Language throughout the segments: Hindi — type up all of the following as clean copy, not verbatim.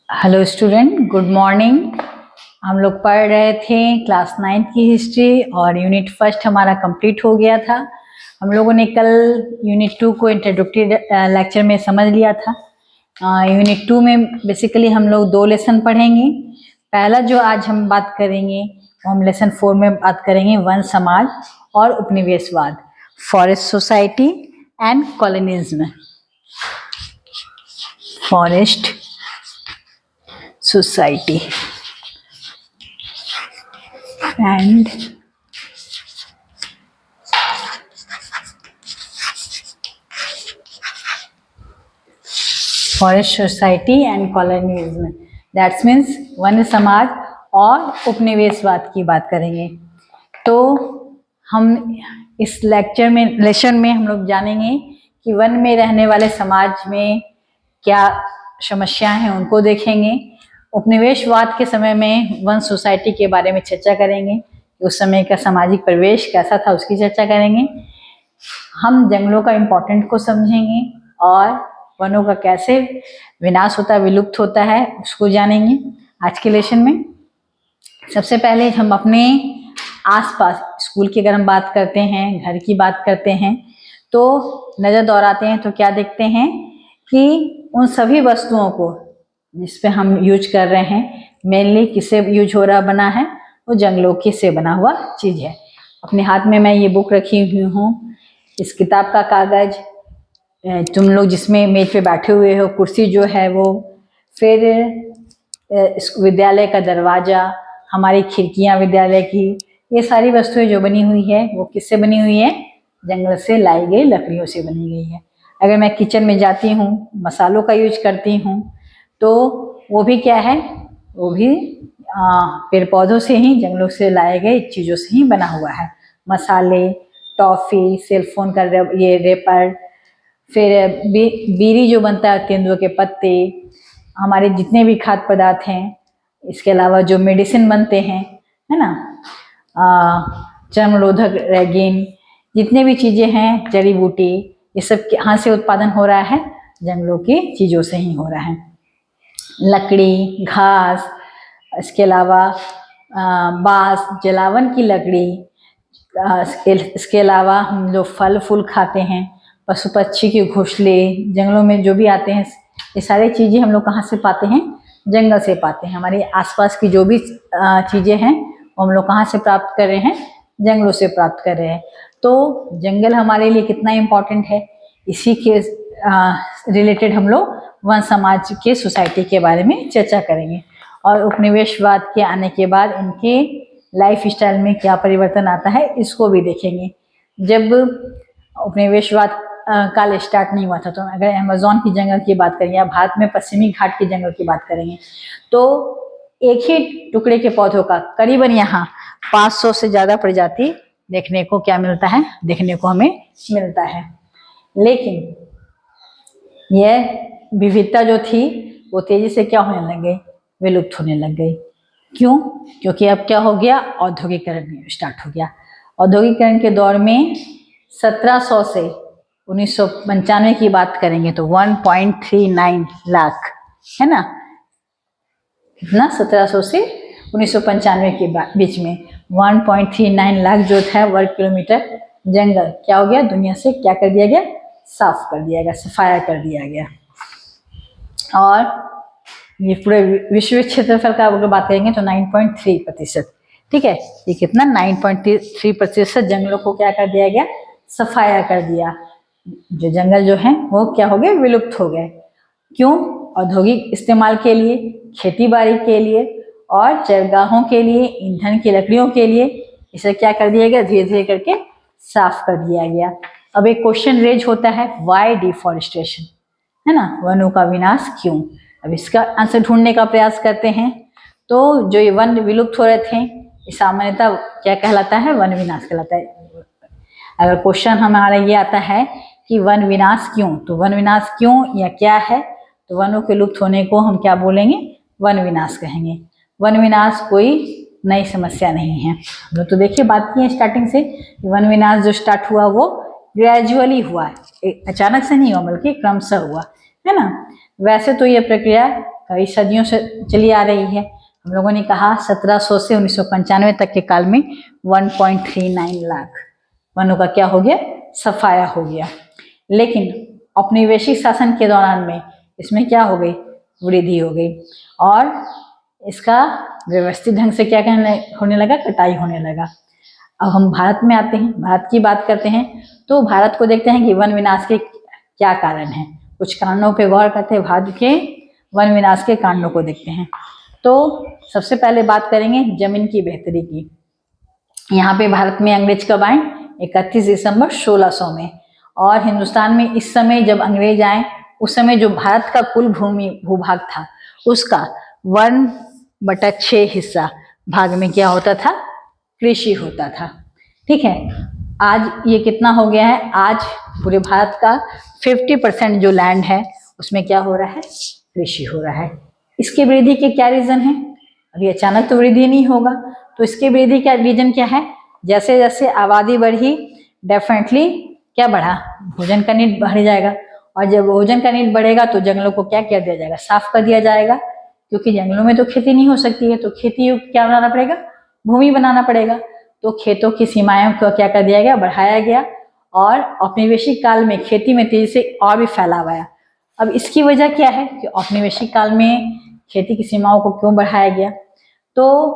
Hello student, good morning. हम लोग पढ़ रहे थे क्लास 9 की हिस्ट्री और यूनिट फर्स्ट हमारा कंप्लीट हो गया था। हम लोगों ने कल यूनिट 2 को इंट्रोडक्टरी लेक्चर में समझ लिया था। यूनिट 2 में बेसिकली हम लोग 2 लेसन पढ़ेंगे। पहला जो आज हम बात करेंगे वो हम लेसन 4 में बात करेंगे वन समाज और उपनिवेशवाद, forest society and colonialism. Forest society and forest society and colonialism, that's means one समाज और उपनिवेशवाद की बात करेंगे। तो हम इस लेसन में हम लोग जानेंगे कि वन में रहने वाले समाज में क्या समस्याएं हैं उनको देखेंगे। उपनिवेशवाद के समय में वन सोसाइटी के बारे में चर्चा करेंगे, उस समय का सामाजिक परिवेश कैसा था उसकी चर्चा करेंगे। हम जंगलों का इम्पोर्टेंट को समझेंगे और वनों का कैसे विनाश होता है, विलुप्त होता है, उसको जानेंगे आज के लेसन में। सबसे पहले हम अपने आसपास स्कूल की अगर हम बात करते हैं, घर की बात करते हैं, तो नज़र दौड़ाते हैं तो क्या देखते हैं कि उन सभी वस्तुओं को जिस पे हम यूज कर रहे हैं, मेनली किससे यूज हो रहा बना है, वो जंगलों के से बना हुआ चीज़ है। अपने हाथ में मैं ये बुक रखी हुई हूँ, इस किताब का कागज, तुम लोग जिसमें मेज पे बैठे हुए हो, कुर्सी जो है वो, फिर विद्यालय का दरवाजा, हमारी खिड़कियाँ विद्यालय की, ये सारी वस्तुएं जो बनी हुई है वो किससे बनी हुई है? जंगल से लाई गई लकड़ियों से बनी गई है। अगर मैं किचन में जाती हूँ, मसालों का यूज करती हूँ, तो वो भी क्या है, वो भी पेड़ पौधों से ही, जंगलों से लाए गए चीज़ों से ही बना हुआ है। मसाले, टॉफ़ी, सेलफोन का ये रेपर, फिर बीड़ी जो बनता है, तेंदुए के पत्ते, हमारे जितने भी खाद्य पदार्थ हैं, इसके अलावा जो मेडिसिन बनते हैं, है ना, चर्मरोधक रैगिन, जितने भी चीज़ें हैं, जड़ी बूटी, ये सब कहाँ से उत्पादन हो रहा है? जंगलों की चीज़ों से ही हो रहा है। लकड़ी, घास, इसके अलावा बांस, जलावन की लकड़ी, इसके अलावा हम लोग फल फूल खाते हैं, पशु पक्षी के घोंसले, जंगलों में जो भी आते हैं, ये सारी चीज़ें हम लोग कहाँ से पाते हैं? जंगल से पाते हैं। हमारे आसपास की जो भी चीज़ें हैं वो हम लोग कहाँ से प्राप्त कर रहे हैं? जंगलों से प्राप्त कर रहे हैं। तो जंगल हमारे लिए कितना इम्पोर्टेंट है, इसी के रिलेटेड हम लोग वन समाज के सोसाइटी के बारे में चर्चा करेंगे। और उपनिवेशवाद के आने के बाद इनके लाइफ स्टाइल में क्या परिवर्तन आता है, इसको भी देखेंगे। जब उपनिवेशवाद काल स्टार्ट नहीं हुआ था, तो अगर अमेज़न की जंगल की बात करें या भारत में पश्चिमी घाट के जंगल की बात करेंगे, तो एक ही टुकड़े के पौधों का करीबन यहाँ 500 से ज़्यादा प्रजाति देखने को क्या मिलता है? देखने को हमें मिलता है। लेकिन यह विविधता जो थी वो तेजी से क्या होने लग गई? विलुप्त होने लग गई। क्यों? क्योंकि अब क्या हो गया? औद्योगिकरण स्टार्ट हो गया। औद्योगिकरण के दौर में 1700 से 1995 की बात करेंगे तो 1.39 लाख, है ना, कितना? 1700 से 1995 के बीच में 1.39 लाख जो था वर्ग किलोमीटर जंगल क्या हो गया? दुनिया से क्या कर दिया गया? साफ कर दिया गया, सफाया कर दिया गया। और ये पूरे विश्व क्षेत्रफल का अगर बात करेंगे तो 9.3%, ठीक है, ये कितना? 9.3% जंगलों को क्या कर दिया गया? सफाया कर दिया। जो जंगल जो है वो क्या हो गए? विलुप्त हो गए। क्यों? औद्योगिक इस्तेमाल के लिए, खेती बाड़ी के लिए और चरगाहों के लिए, ईंधन की लकड़ियों के लिए, इसे क्या कर दिया गया? धीरे धीरे करके साफ कर दिया गया। अब एक क्वेश्चन रेज होता है, वाई डिफॉरेस्टेशन, है ना, वनों का विनाश क्यों? अब इसका आंसर ढूंढने का प्रयास करते हैं। तो जो ये वन विलुप्त हो रहे थे, सामान्यतः क्या कहलाता है? वन विनाश कहलाता है। अगर क्वेश्चन हमारा ये आता है कि वन विनाश क्यों, तो वन विनाश क्यों या क्या है, तो वनों के लुप्त होने को हम क्या बोलेंगे? वन विनाश कहेंगे। वन विनाश कोई नई समस्या नहीं है। हम लोग तो देखिए बात की है स्टार्टिंग से, वन विनाश जो स्टार्ट हुआ वो ग्रेजुअली हुआ, अचानक से नहीं हुआ, बल्कि क्रमशः हुआ, है ना। वैसे तो ये प्रक्रिया कई सदियों से चली आ रही है। हम लोगों ने कहा 1700 से 1995 तक के काल में 1.39 लाख वनों का क्या हो गया, सफाया हो गया। लेकिन औपनिवेशिक शासन के दौरान में इसमें क्या हो गई, वृद्धि हो गई और इसका व्यवस्थित ढंग से क्या होने लगा, कटाई होने लगा। अब हम भारत में आते हैं, भारत की बात करते हैं तो भारत को देखते हैं कि वन विनाश के क्या कारण हैं। कुछ कारणों पे गौर करते हैं, भारत के वन विनाश के कारणों को देखते हैं। तो सबसे पहले बात करेंगे जमीन की बेहतरी की। यहाँ पे भारत में अंग्रेज कब आए, 31 दिसंबर 1600 में। और हिंदुस्तान में इस समय जब अंग्रेज आए उस समय जो भारत का कुल भूभाग था उसका 1/6 हिस्सा भाग में क्या होता था, कृषि होता था। ठीक है, आज ये कितना हो गया है, आज पूरे भारत का 50% जो लैंड है उसमें क्या हो रहा है, कृषि हो रहा है। इसकी वृद्धि के क्या रीजन है, अभी अचानक तो वृद्धि नहीं होगा, तो इसकी वृद्धि का रीजन क्या है, जैसे जैसे आबादी बढ़ी डेफिनेटली क्या बढ़ा, भोजन का नीड बढ़ जाएगा। और जब भोजन का नीड बढ़ेगा तो जंगलों को क्या किया जाएगा, साफ कर दिया जाएगा, क्योंकि जंगलों में तो खेती नहीं हो सकती है, तो खेती क्या बनाना पड़ेगा, भूमि बनाना पड़ेगा। तो खेतों की सीमाओं को क्या कर दिया गया, बढ़ाया गया और औपनिवेशिक काल में खेती में तेजी से और भी फैलाव आया। अब इसकी वजह क्या है कि औपनिवेशिक काल में खेती की सीमाओं को क्यों बढ़ाया गया, तो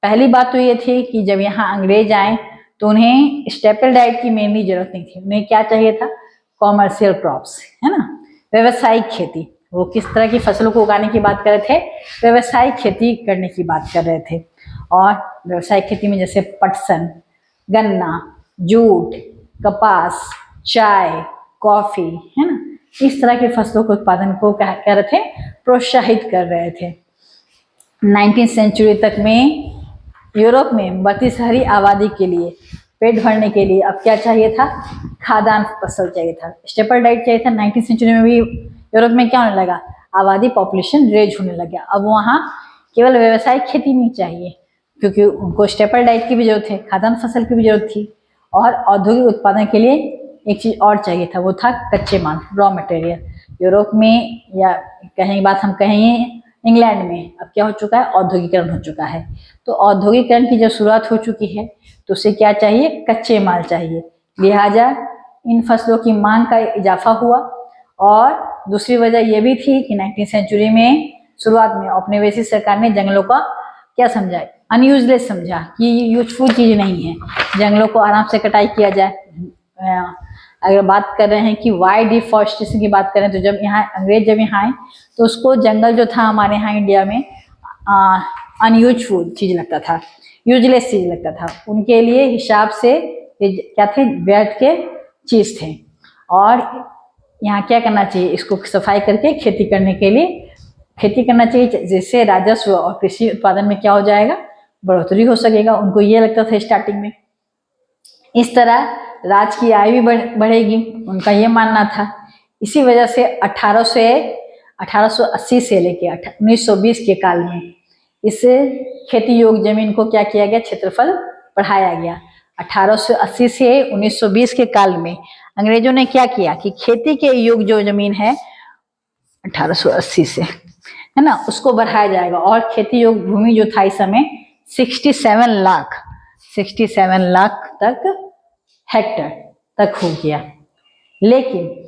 पहली बात तो ये थी कि जब यहाँ अंग्रेज आए तो उन्हें स्टेपल डाइट की मेनली जरूरत नहीं थी, उन्हें क्या चाहिए था, कॉमर्शियल क्रॉप्स, है ना, व्यवसायिक खेती। वो किस तरह की फसलों को उगाने की बात कर रहे थे, व्यवसायिक खेती करने की बात कर रहे थे। और व्यवसायिक खेती में जैसे पटसन, गन्ना, जूट, कपास, चाय, कॉफी, है ना, इस तरह के फसलों के उत्पादन को क्या कर रहे थे, प्रोत्साहित कर रहे थे। 19वीं सेंचुरी तक में यूरोप में बढ़ती शहरी आबादी के लिए पेट भरने के लिए अब क्या चाहिए था, खाद्यान्न फसल चाहिए था, स्टेपल डाइट चाहिए था। 19वीं सेंचुरी में भी यूरोप में क्या होने लगा, आबादी पॉपुलेशन रेज होने लगा। अब वहाँ केवल व्यवसायिक खेती नहीं चाहिए, क्योंकि उनको स्टेपल डाइट की भी जरूरत है, खाद्यान्न फसल की भी जरूरत थी। और औद्योगिक उत्पादन के लिए एक चीज और चाहिए था, वो था कच्चे माल, रॉ मटेरियल। यूरोप में या कहीं बात हम कहेंगे इंग्लैंड में अब क्या हो चुका है, औद्योगिकरण हो चुका है। तो औद्योगिकरण की जब शुरुआत हो चुकी है तो उसे क्या चाहिए, कच्चे माल चाहिए। लिहाजा इन फसलों की मांग का इजाफा हुआ। और दूसरी वजह यह भी थी कि 19वीं सेंचुरी में शुरुआत में औपनिवेशिक सरकार ने जंगलों का क्या समझा, अनयूजलेस समझा कि यूजफुल चीज नहीं है, जंगलों को आराम से कटाई किया जाए। अगर बात कर रहे हैं कि वाई डिफॉरेस्टेशन की बात करें तो जब यहाँ अंग्रेज जब यहाँ आए तो उसको जंगल जो था हमारे यहाँ इंडिया में अनयूजफुल चीज लगता था, यूजलेस चीज लगता था, उनके लिए हिसाब से ये क्या थे, व्यर्थ के चीज थे। और यहाँ क्या करना चाहिए, इसको सफाई करके खेती करने के लिए खेती करना चाहिए, जिससे राजस्व और कृषि उत्पादन में क्या हो जाएगा, बढ़ोतरी हो सकेगा। उनको ये लगता था स्टार्टिंग में। इस तरह राज की आय भी बढ़ेगी, उनका ये मानना था। इसी वजह से 1880 से लेकर 1920 के काल में इस खेती योग्य जमीन को क्या किया गया, क्षेत्रफल बढ़ाया गया। 1880 से 1920 के काल में अंग्रेजों ने क्या किया कि खेती के योग्य जो जमीन है 1880 से, है ना, उसको बढ़ाया जाएगा। और खेती योग्य भूमि जो था इस समय 67 लाख तक हेक्टर तक हो गया। लेकिन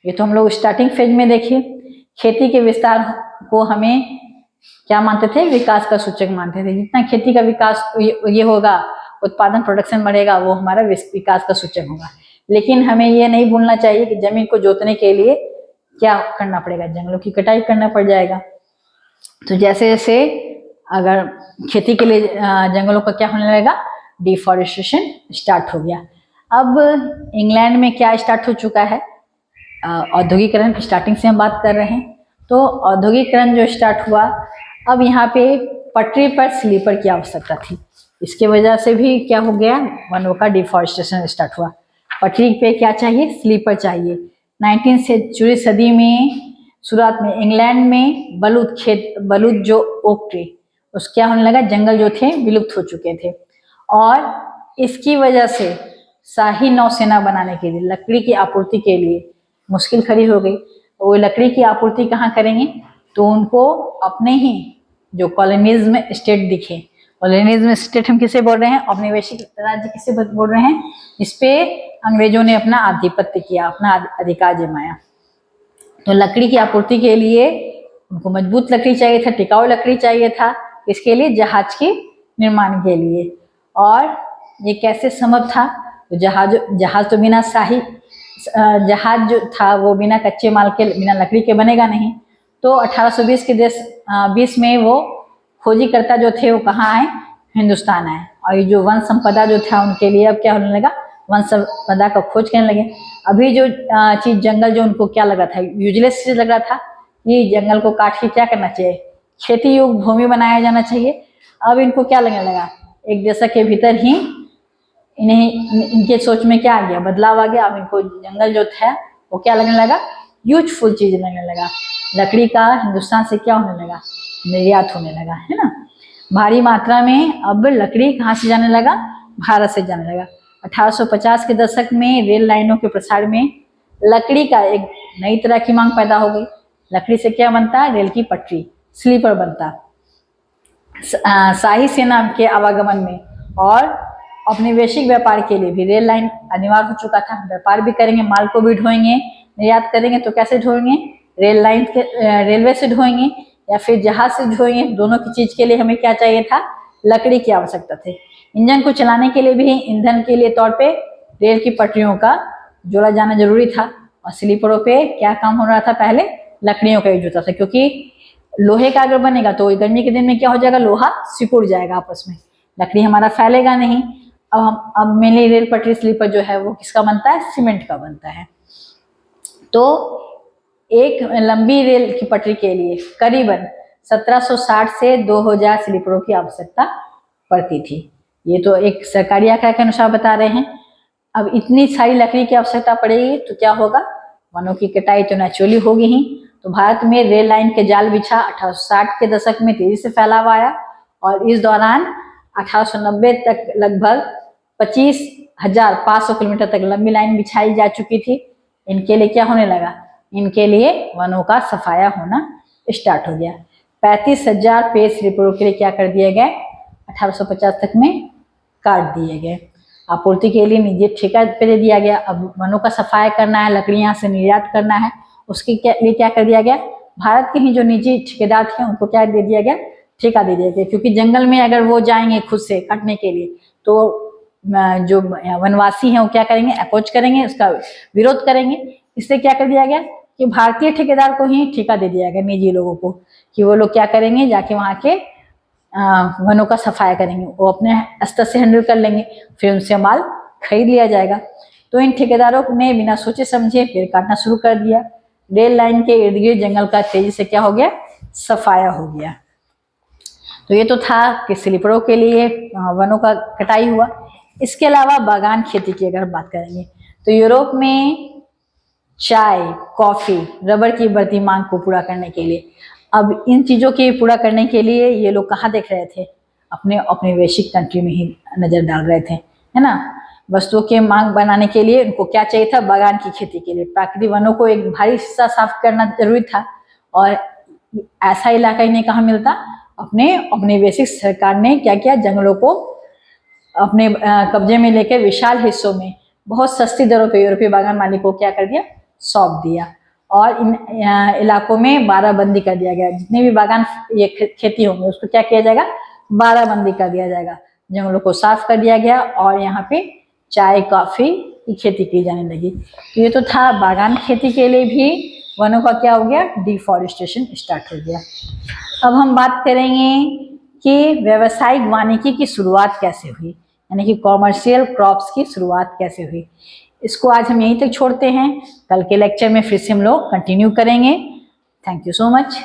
ये तो हम लोग स्टार्टिंग फेज में देखिए, खेती के विस्तार को हमें क्या मानते थे, विकास का सूचक मानते थे। जितना खेती का विकास ये होगा, उत्पादन प्रोडक्शन बढ़ेगा, वो हमारा विकास का सूचक होगा। लेकिन हमें ये नहीं भूलना चाहिए कि जमीन को जोतने के लिए क्या करना पड़ेगा, जंगलों की कटाई करना पड़ जाएगा। तो जैसे जैसे अगर खेती के लिए जंगलों का क्या होने लगेगा, डिफॉरेस्टेशन स्टार्ट हो गया। अब इंग्लैंड में क्या स्टार्ट हो चुका है, औद्योगिकरण, स्टार्टिंग से हम बात कर रहे हैं। तो औद्योगिकरण जो स्टार्ट हुआ, अब यहाँ पे पटरी पर स्लीपर की आवश्यकता थी, इसके वजह से भी क्या हो गया, वनों का डिफॉरेस्टेशन स्टार्ट हुआ। पटरी पे क्या चाहिए, स्लीपर चाहिए। 19वीं सेंचुरी सदी में शुरुआत में इंग्लैंड में बलूत जो ओक ट्री, उस क्या होने लगा, जंगल जो थे विलुप्त हो चुके थे। और इसकी वजह से शाही नौसेना बनाने के लिए लकड़ी की आपूर्ति के लिए मुश्किल खड़ी हो गई। वो लकड़ी की आपूर्ति कहाँ करेंगे, तो उनको अपने ही जो कॉलोनीज में स्टेट दिखे। कॉलोनीज में स्टेट हम किसे बोल रहे हैं? औपनिवेशिक राज्य किसे बोल रहे हैं? इस पे अंग्रेजों ने अपना आधिपत्य किया, अपना अधिकार जमाया। तो लकड़ी की आपूर्ति के लिए उनको मजबूत लकड़ी चाहिए था, टिकाऊ लकड़ी चाहिए था। इसके लिए जहाज के निर्माण के लिए। और ये कैसे संभव था? तो जहाज तो बिना जहाज जो था वो बिना कच्चे माल के, बिना लकड़ी के बनेगा नहीं। तो 1820 के 20 में वो खोजीकर्ता जो थे वो कहाँ आए? हिंदुस्तान आए। और ये जो वन संपदा जो था उनके लिए अब क्या होने लगा? वन संपदा का खोज करने लगे। अभी जो चीज जंगल जो उनको क्या लगा था? यूजलेस चीज लग रहा था। ये जंगल को काट के क्या करना चाहिए? खेती योग्य भूमि बनाया जाना चाहिए। अब इनको क्या लगने लगा? एक दशक के भीतर ही इनके सोच में क्या आ गया? बदलाव आ गया। अब इनको जंगल जो था वो क्या लगने लगा? यूजफुल चीज लगने लगा। लकड़ी का हिंदुस्तान से क्या होने लगा? निर्यात होने लगा, है ना। भारी मात्रा में अब लकड़ी कहाँ से जाने लगा? भारत से जाने लगा। 1850 के दशक में रेल लाइनों के प्रसार में लकड़ी का एक नई तरह की मांग पैदा हो गई। लकड़ी से क्या बनता? रेल की पटरी, स्लीपर बनता। शाही सेना के आवागमन में और औपनिवेशिक व्यापार के लिए भी रेल लाइन अनिवार्य हो चुका था। व्यापार भी करेंगे, माल को भी ढोएंगे, निर्यात करेंगे, तो कैसे ढोएंगे? रेल लाइन के रेलवे से ढोएंगे या फिर जहाज से ढोएंगे। दोनों की चीज के लिए हमें क्या चाहिए था? लकड़ी की आवश्यकता थी। इंजन को चलाने के लिए भी ईंधन के लिए तौर पे रेल की पटरियों का जोड़ा जाना जरूरी था। और स्लीपरों पे क्या काम हो रहा था? पहले लकड़ियों का यूज होता था, क्योंकि लोहे का अगर बनेगा तो गर्मी के दिन में क्या हो जाएगा? लोहा सिकुड़ जाएगा आपस में, लकड़ी हमारा फैलेगा नहीं। अब मेनली रेल पटरी स्लीपर जो है वो किसका बनता है? सीमेंट का बनता है। तो एक लंबी रेल की पटरी के लिए करीबन 1760 से 2000 स्लीपरों की आवश्यकता पड़ती थी। ये तो एक सरकारी आंकड़ा के अनुसार बता रहे हैं। अब इतनी सारी लकड़ी की आवश्यकता पड़ेगी तो क्या होगा? वनों की कटाई तो नेचुरली होगी ही। तो भारत में रेल लाइन के जाल बिछा 1860 के दशक में तेजी से फैलाव आया और इस दौरान 1890 तक लगभग 25,500 किलोमीटर तक लंबी लाइन बिछाई जा चुकी थी। इनके लिए क्या होने लगा? इनके लिए वनों का सफाया होना स्टार्ट हो गया। 35,000 पेड़ स्लीपरों के लिए क्या कर दिए गए? 1850 तक में काट दिए गए। आपूर्ति के लिए निजी ठेका पे दे दिया गया। अब वनों का सफाया करना है, लकड़ियां से निर्यात करना है, उसके लिए क्या कर दिया गया? भारत के ही जो निजी ठेकेदार थे उनको क्या दे दिया गया? ठेका दे दिया गया। क्योंकि जंगल में अगर वो जाएंगे खुद से काटने के लिए तो जो वनवासी हैं वो क्या करेंगे? अपोज करेंगे, उसका विरोध करेंगे। इसलिए क्या कर दिया गया कि भारतीय ठेकेदार को ही ठेका दे दिया गया, निजी लोगों को, कि वो लोग क्या करेंगे? जाके वहाँ के वनों का सफाया करेंगे, वो अपने स्तर से हैंडल कर लेंगे, फिर उनसे माल खरीद लिया जाएगा। तो इन ठेकेदारों ने बिना सोचे समझे पेड़ काटना शुरू कर दिया। रेल लाइन के इर्द गिर्द जंगल का तेजी से क्या हो गया? सफाया हो गया। तो ये तो था कि स्लीपरों के लिए वनों का कटाई हुआ। इसके अलावा बागान खेती की अगर बात करेंगे तो यूरोप में चाय, कॉफी, रबर की बढ़ती मांग को पूरा करने के लिए, अब इन चीजों की पूरा करने के लिए ये लोग कहाँ देख रहे थे? अपने औपनिवेशिक कंट्री में ही नजर डाल रहे थे, है ना। वस्तुओं के मांग बनाने के लिए उनको क्या चाहिए था? बागान की खेती के लिए प्राकृतिक वनों को एक भारी हिस्सा साफ करना जरूरी था। और ऐसा इलाका इन्हें कहाँ मिलता? अपने औपनिवेशिक सरकार ने क्या किया? जंगलों को अपने कब्जे में लेकर विशाल हिस्सों में बहुत सस्ती दरों पर यूरोपीय बागान मालिकों को क्या कर दिया? सौंप दिया। और इन इलाकों में बाराबंदी कर दिया गया। जितने भी बागान ये खेती होंगे उसको क्या किया जाएगा? बाराबंदी कर दिया जाएगा। जंगलों को साफ कर दिया गया और यहाँ पे चाय, कॉफी की खेती की जाने लगी। तो ये तो था बागान खेती के लिए भी वनों का क्या हो गया? डिफॉरेस्टेशन स्टार्ट हो गया। अब हम बात करेंगे कि व्यावसायिक वानिकी की शुरुआत कैसे हुई, यानी कि कॉमर्शियल क्रॉप्स की शुरुआत कैसे हुई। इसको आज हम यहीं तक छोड़ते हैं। कल के लेक्चर में फिर से हम लोग कंटिन्यू करेंगे। Thank you so much.